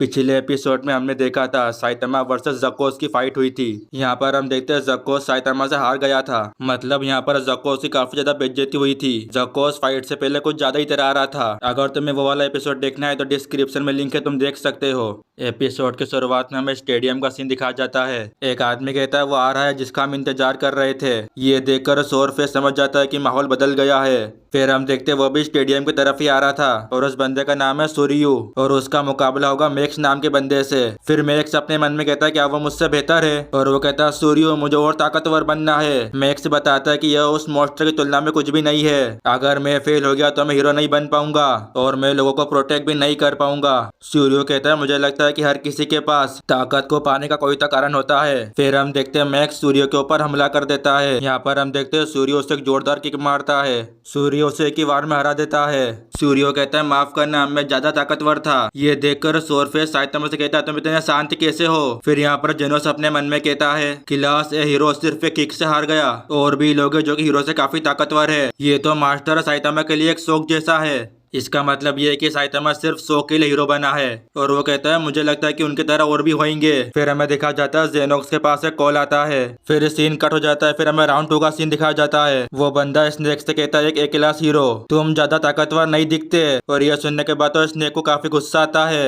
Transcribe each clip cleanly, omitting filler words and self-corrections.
पिछले एपिसोड में हमने देखा था साइतामा वर्सेस जकोस की फाइट हुई थी। यहाँ पर हम देखते हैं जकोस साइतामा से हार गया था। मतलब यहाँ पर जकोस की काफी ज्यादा बेइज्जती हुई थी। जकोस फाइट से पहले कुछ ज्यादा ही डरा रहा था। अगर तुम्हें वो वाला एपिसोड देखना है तो डिस्क्रिप्शन में लिंक है, तुम देख सकते हो। एपिसोड के शुरुआत में हमें स्टेडियम का सीन दिखाया जाता है। एक आदमी कहता है वो आ रहा है जिसका हम इंतजार कर रहे थे। ये देखकर सोरफेस समझ जाता है कि माहौल बदल गया है। फिर हम देखते वो भी स्टेडियम की तरफ ही आ रहा था और उस बंदे का नाम है सूर्यू और उसका मुकाबला होगा मैक्स नाम के बंदे से। फिर मैक्स अपने मन में कहता है क्या वो मुझसे बेहतर है और वो कहता है सूर्यू मुझे और ताकतवर बनना है। मैक्स बताता है कि यह उस मॉन्स्टर की तुलना में कुछ भी नहीं है। अगर मैं फेल हो गया तो मैं हीरो नहीं बन पाऊंगा और मैं लोगों को प्रोटेक्ट भी नहीं कर पाऊंगा। सूर्यू कहता है मुझे लगता है कि हर किसी के पास ताकत को पाने का कोई तो कारण होता है। फिर हम देखते हैं मैक्स सूर्य के ऊपर हमला कर देता है। यहाँ पर हम देखते हैं सूर्य उसे एक जोरदार किक मारता है। सूर्य उसे एक ही वार में हरा देता है। सूर्य कहता है माफ करना मैं ज्यादा ताकतवर था। ये देखकर सोरफेस साइतामा से कहता है तुम इतने शांत कैसे हो। फिर यहाँ पर जेनोस अपने मन में कहता है कि लास्ट ए हीरो सिर्फ एक किक से हार गया और भी लोग हैं जो कि हीरो से काफी ताकतवर है। ये तो मास्टर साइतामा के लिए एक शौक जैसा है। इसका मतलब ये है कि साइतामा सिर्फ 100 के लिए हीरो बना है और वो कहता है मुझे लगता है कि उनकी तरह और भी होंगे। फिर हमें दिखा जाता है जेनोक्स के पास एक कॉल आता है। फिर सीन कट हो जाता है। फिर हमें राउंड 2 का सीन दिखाया जाता है। वो बंदा स्नेक से कहता है एक ए क्लास हीरो तुम ज्यादा ताकतवर नहीं दिखते और यह सुनने के बाद तो स्नेक को काफी गुस्सा आता है।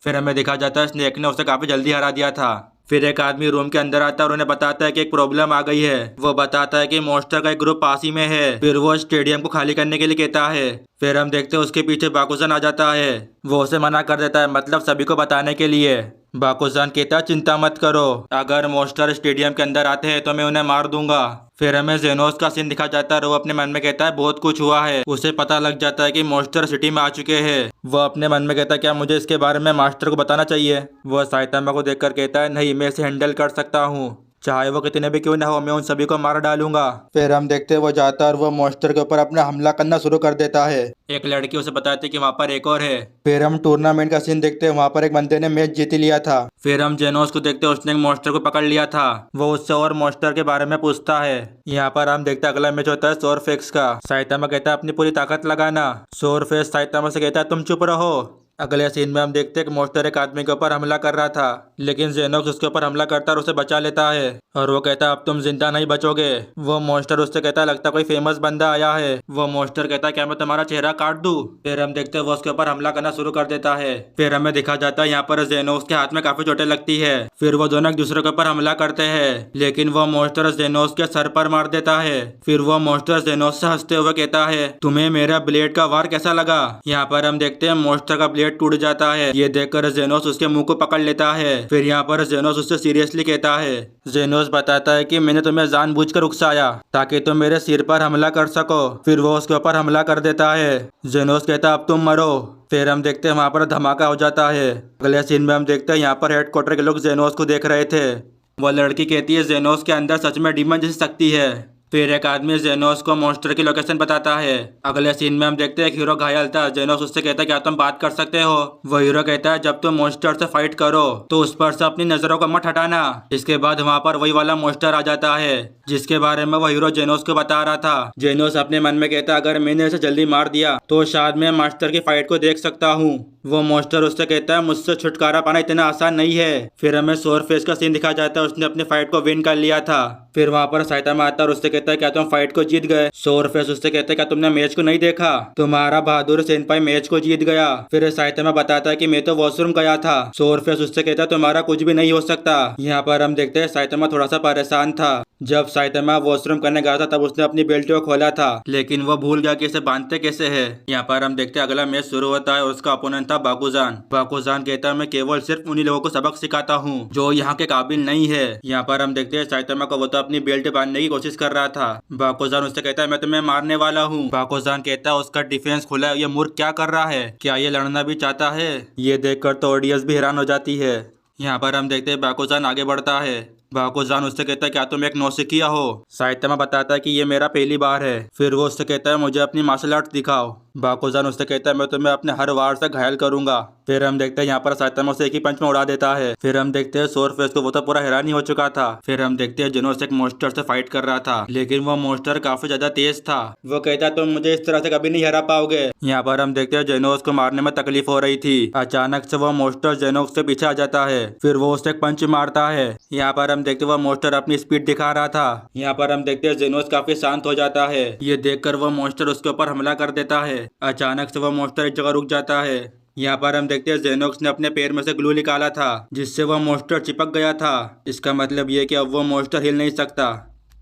फिर हमें दिखा जाता है स्नेक ने उसे काफी जल्दी हरा दिया था। फिर एक आदमी रूम के अंदर आता है और उन्हें बताता है कि एक प्रॉब्लम आ गई है। वो बताता है कि मॉन्स्टर का एक ग्रुप पास ही में है। फिर वो स्टेडियम को खाली करने के लिए कहता है। फिर हम देखते हैं उसके पीछे बाकुजान आ जाता है। वो उसे मना कर देता है, मतलब सभी को बताने के लिए। बाकुजान कहता है चिंता मत करो, अगर मॉन्स्टर स्टेडियम के अंदर आते हैं तो मैं उन्हें मार दूंगा। फिर हमें जेनोस का सीन दिखा जाता है और वो अपने मन में कहता है बहुत कुछ हुआ है। उसे पता लग जाता है कि मॉन्स्टर सिटी में आ चुके हैं। वो अपने मन में कहता है क्या मुझे इसके बारे में मास्टर को बताना चाहिए। वो साइतामा को देखकर कहता है नहीं, मैं इसे हैंडल कर सकता हूँ, चाहे वो कितने भी क्यों ना हो, मैं उन सभी को मार डालूंगा। फिर हम देखते हैं वो जाता है और वो मॉन्स्टर के ऊपर अपना हमला करना शुरू कर देता है। एक लड़की उसे बताती है कि वहाँ पर एक और है। फिर हम टूर्नामेंट का सीन देखते हैं। वहाँ पर एक बंदे ने मैच जीत लिया था। फिर हम जेनोस को देखते हैं, उसने एक मॉन्स्टर को पकड़ लिया था। वो उससे और मॉन्स्टर के बारे में पूछता है। यहाँ पर हम देखते हैं अगला मैच होता है सोरफेक्स का। साइतामा कहता है अपनी पूरी ताकत लगाना। सोरफेक्स साइतामा से कहता है तुम चुप रहो। अगले सीन में हम देखते हैं कि मॉन्स्टर एक आदमी के ऊपर हमला कर रहा था, लेकिन जेनोक्स उसके ऊपर हमला करता है और उसे बचा लेता है और वो कहता है अब तुम जिंदा नहीं बचोगे। वो मॉन्स्टर उससे कहता है लगता है कोई फेमस बंदा आया है। वो मॉन्स्टर कहता है क्या मैं तुम्हारा चेहरा काट दूं। फिर हम देखते हैं वो उसके ऊपर हमला करना शुरू कर देता है। फिर हमें दिखा जाता है यहाँ पर जेनोक्स के हाथ में काफी चोटें लगती है। फिर वो दोनों एक दूसरे के ऊपर हमला करते हैं, लेकिन वो मॉन्स्टर जेनोक्स के सर पर मार देता है। फिर वो मॉन्स्टर जेनोक्स से हंसते हुए कहता है तुम्हें मेरा ब्लेड का वार कैसा लगा। यहाँ पर हम देखते हैं मॉन्स्टर का ब्लेड टूट जाता है। ये देखकर जेनोस उसके मुंह को पकड़ लेता है। फिर यहाँ पर जेनोस उससे सीरियसली कहता है। जेनोस बताता है कि मैंने तुम्हें जानबूझकर उकसाया ताकि तुम मेरे सिर पर हमला कर सको। फिर वो उसके ऊपर हमला कर देता है। जेनोस कहता है अब तुम मरो। फिर हम देखते हैं वहाँ पर धमाका हो जाता है। अगले सीन में हम देखते हैं यहाँ पर हेडक्वार्टर के लोग जेनोस को देख रहे थे। वो लड़की कहती है जेनोस के अंदर सच में डीमन जैसी शक्ति है। फिर एक आदमी जेनोस को मॉन्स्टर की लोकेशन बताता है। अगले सीन में हम देखते हैं एक हीरो घायल था। जेनोस उससे कहता है क्या तुम बात कर सकते हो। वो हीरो कहता है जब तुम मॉन्स्टर से फाइट करो तो उस पर से अपनी नजरों को मत हटाना। इसके बाद वहाँ पर वही वाला मॉन्स्टर आ जाता है जिसके बारे में वो हीरो जेनोस को बता रहा था। जेनोस अपने मन में कहता है अगर मैंने इसे जल्दी मार दिया तो शायद मैं मास्टर की फाइट को देख सकता हूँ। वो मॉन्स्टर उससे कहता है मुझसे छुटकारा पाना इतना आसान नहीं है। फिर हमें सोरफेस का सीन दिखाया जाता है, उसने अपनी फाइट को विन कर लिया था। फिर वहाँ पर साइतामा आता है और उससे कहता है क्या तुम फाइट को जीत गए। सोरफेस उससे कहता है क्या तुमने मैच को नहीं देखा, तुम्हारा बहादुर सेनपाई मैच को जीत गया। फिर साइतामा बताता है कि मैं तो वॉशरूम गया था। सोरफेस उससे कहता है तुम्हारा कुछ भी नहीं हो सकता। यहाँ पर हम देखते हैं साइतामा थोड़ा सा परेशान था। जब साइतामा वॉशरूम करने गया था तब उसने अपनी बेल्ट को खोला था, लेकिन वो भूल गया कि इसे बांधते कैसे है। यहाँ पर हम देखते हैं अगला मैच शुरू होता है और उसका अपोनेंट था बाकुजान। बाकुजान कहता है मैं केवल सिर्फ उन्हीं लोगों को सबक सिखाता हूँ जो यहाँ के काबिल नहीं है। यहाँ पर हम देखते हैं साइतामा को वो तो अपनी बेल्ट बांधने की कोशिश कर रहा था। बाकुजान उससे कहता है मैं तुम्हें मारने वाला हूँ। बाकुजान कहता है उसका डिफेंस खुला है, ये मूर्ख क्या कर रहा है, क्या ये लड़ना भी चाहता है। ये देखकर तो ऑडियंस भी हैरान हो जाती है। यहाँ पर हम देखते हैं बाकुजान आगे बढ़ता है। बाकुजान उससे कहता है क्या तुम एक नौसिखिया हो। साइतामा बताता है कि ये मेरा पहली बार है। फिर वो उससे कहता है मुझे अपनी मार्शल आर्ट दिखाओ। बाकुजान उससे कहता है मैं तुम्हें अपने हर वार से घायल करूंगा। फिर हम देखते हैं यहाँ पर साइतामा उसे एक ही पंच में उड़ा देता है। फिर हम देखते हैं सोरफेस को, वो तो पूरा हैरान ही हो चुका था। फिर हम देखते हैं जेनोस एक मॉन्स्टर से फाइट कर रहा था, लेकिन वो मॉन्स्टर काफी ज्यादा तेज था। वो कहता तुम मुझे इस तरह से कभी नहीं हरा पाओगे। यहाँ पर हम देखते हैं जेनोस को मारने में तकलीफ हो रही थी। अचानक से वो मॉन्स्टर जेनोस से पीछे आ जाता है, फिर वो उसे एक पंच मारता है। यहाँ पर हम देखते हैं वो मॉन्स्टर अपनी स्पीड दिखा रहा था। यहाँ पर हम देखते हैं जेनोस काफी शांत हो जाता है। ये देखकर वो मॉन्स्टर उसके ऊपर हमला कर देता है। अचानक से वो मॉन्स्टर एक जगह रुक जाता है। यहाँ पर हम देखते हैं जेनोक्स ने अपने पैर में से ग्लू निकाला था, जिससे वह मॉन्स्टर चिपक गया था। इसका मतलब ये कि अब वो मॉन्स्टर हिल नहीं सकता।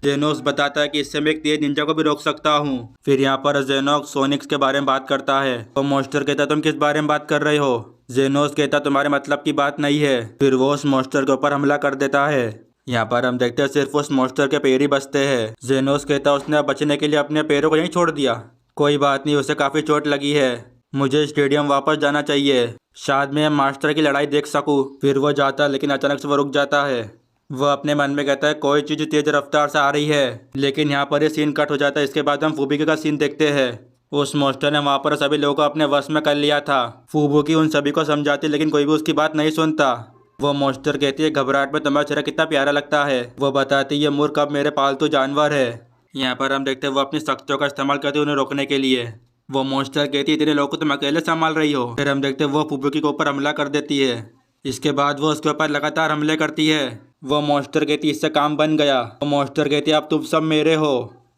जेनोक्स बताता है कि इससे मैं एक तेज निंजा को भी रोक सकता हूँ। फिर यहाँ पर जेनोक्स सोनिक्स के बारे में बात करता है। तो मॉन्स्टर कहता तुम किस बारे में बात कर रहे हो। जेनोक्स कहता तुम्हारे मतलब की बात नहीं है। फिर वो उस मॉन्स्टर के ऊपर हमला कर देता है। यहाँ पर हम देखते हैं सिर्फ उस मॉन्स्टर के पैर ही बचते हैं। जेनोक्स कहता उसने अब बचने के लिए अपने पैरों को यहीं छोड़ दिया। कोई बात नहीं, उसे काफी चोट लगी है, मुझे स्टेडियम वापस जाना चाहिए, शायद मैं मास्टर की लड़ाई देख सकूं। फिर वो जाता है, लेकिन अचानक से वो रुक जाता है। वो अपने मन में कहता है कोई चीज़ तेज रफ्तार से आ रही है। लेकिन यहाँ पर ये सीन कट हो जाता है। इसके बाद हम फूबिके का सीन देखते हैं। उस मॉन्स्टर ने वहाँ पर सभी लोगों को अपने वश में कर लिया था। फूबुकी उन सभी को समझाती, लेकिन कोई भी उसकी बात नहीं सुनता। वो मॉन्स्टर कहती है घबराहट में तुम्हारा चेहरा कितना प्यारा लगता है। वो बताती है ये मूर्ख अब मेरे पालतू जानवर है। यहाँ पर हम देखते हैं वो अपनी शक्तियों का इस्तेमाल करती है उन्हें रोकने के लिए। वो मॉन्स्टर कहती है इतने लोगों को तुम अकेले संभाल रही हो। फिर हम देखते हैं वो फुबुकी के ऊपर हमला कर देती है। इसके बाद वो उसके ऊपर लगातार हमले करती है। वो मॉन्स्टर कहती इससे काम बन गया। वो मॉन्स्टर कहती है अब तुम सब मेरे हो।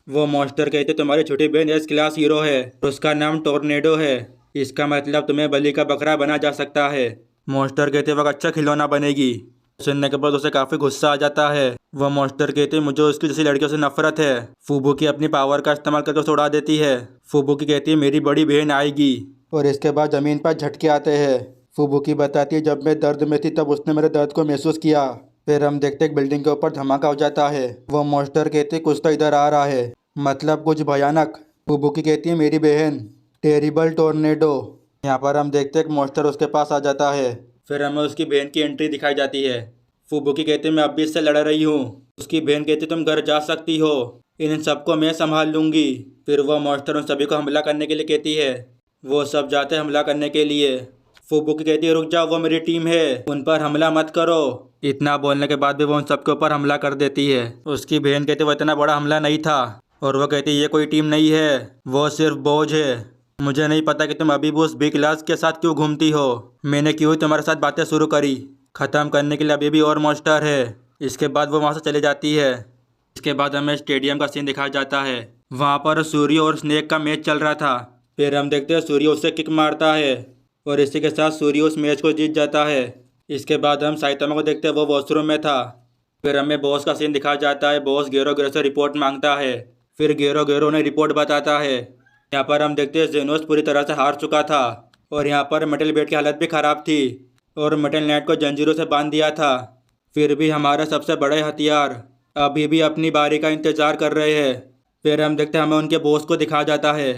वो मॉन्स्टर कहते तुम्हारी छोटी बहन एस क्लास हीरो है, उसका नाम टोर्नेडो है, इसका मतलब तुम्हें बलि का बकरा बना जा सकता है। मॉन्स्टर कहते वह अच्छा खिलौना बनेगी। सुनने के बाद उसे काफी गुस्सा आ जाता है। वह मॉन्स्टर कहते मुझे उसकी जैसी लड़कियों से नफरत है। फुबुकी अपनी पावर का इस्तेमाल करके उसे उड़ा देती है। फुबुकी कहती है मेरी बड़ी बहन आएगी, और इसके बाद जमीन पर झटके आते हैं। फुबुकी बताती है जब मैं दर्द में थी तब उसने मेरे दर्द को महसूस किया। फिर हम देखते एक बिल्डिंग के ऊपर धमाका हो जाता है। वो मॉन्स्टर कहते कुछ तो इधर आ रहा है, मतलब कुछ भयानक। फुबुकी कहती है मेरी बहन टेरिबल टोर्नेडो। यहाँ पर हम देखते एक मॉन्स्टर उसके पास आ जाता है। फिर हमें उसकी बहन की एंट्री दिखाई जाती है। फुबुकी कहते मैं अब भी इससे लड़ रही हूँ। उसकी बहन कहती तुम घर जा सकती हो, इन सबको मैं संभाल लूंगी। फिर वह मॉन्स्टर उन सभी को हमला करने के लिए कहती है। वो सब जाते हमला करने के लिए। फुबुकी कहती है रुक जाओ, वो मेरी टीम है, उन पर हमला मत करो। इतना बोलने के बाद भी वो उन सबके ऊपर हमला कर देती है। उसकी बहन कहती वो इतना बड़ा हमला नहीं था, और वो कहती ये कोई टीम नहीं है, वो सिर्फ बोझ है। मुझे नहीं पता कि तुम अभी भी उस बी क्लास के साथ क्यों घूमती हो। मैंने क्यों तुम्हारे साथ बातें शुरू करी। ख़त्म करने के लिए अभी भी और मॉन्स्टर है। इसके बाद वो वहाँ से चली जाती है। इसके बाद हमें स्टेडियम का सीन दिखाया जाता है। वहाँ पर सूर्य और स्नेक का मैच चल रहा था। फिर हम देखते हैं सूर्य उससे किक मारता है, और इसी के साथ सूर्य उस मैच को जीत जाता है। इसके बाद हम साइतामा को देखते हैं, वो वॉशरूम में था। फिर हमें बॉस का सीन दिखाया जाता है। बॉस गेरो गेरो से रिपोर्ट मांगता है। फिर गेरो गेरो उन्हें रिपोर्ट बताता है। यहाँ पर हम देखते हैं जेनोस पूरी तरह से हार चुका था, और यहाँ पर मेटल बेट की हालत भी ख़राब थी, और मेटल नाइट को जंजीरों से बांध दिया था। फिर भी हमारा सबसे बड़े हथियार अभी भी अपनी बारी का इंतज़ार कर रहे हैं। फिर हम देखते हैं हमें उनके बॉस को दिखाया जाता है,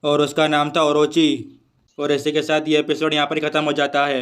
और उसका नाम था ओरोची। और इसी के साथ ये एपिसोड यहाँ पर ही ख़त्म हो जाता है।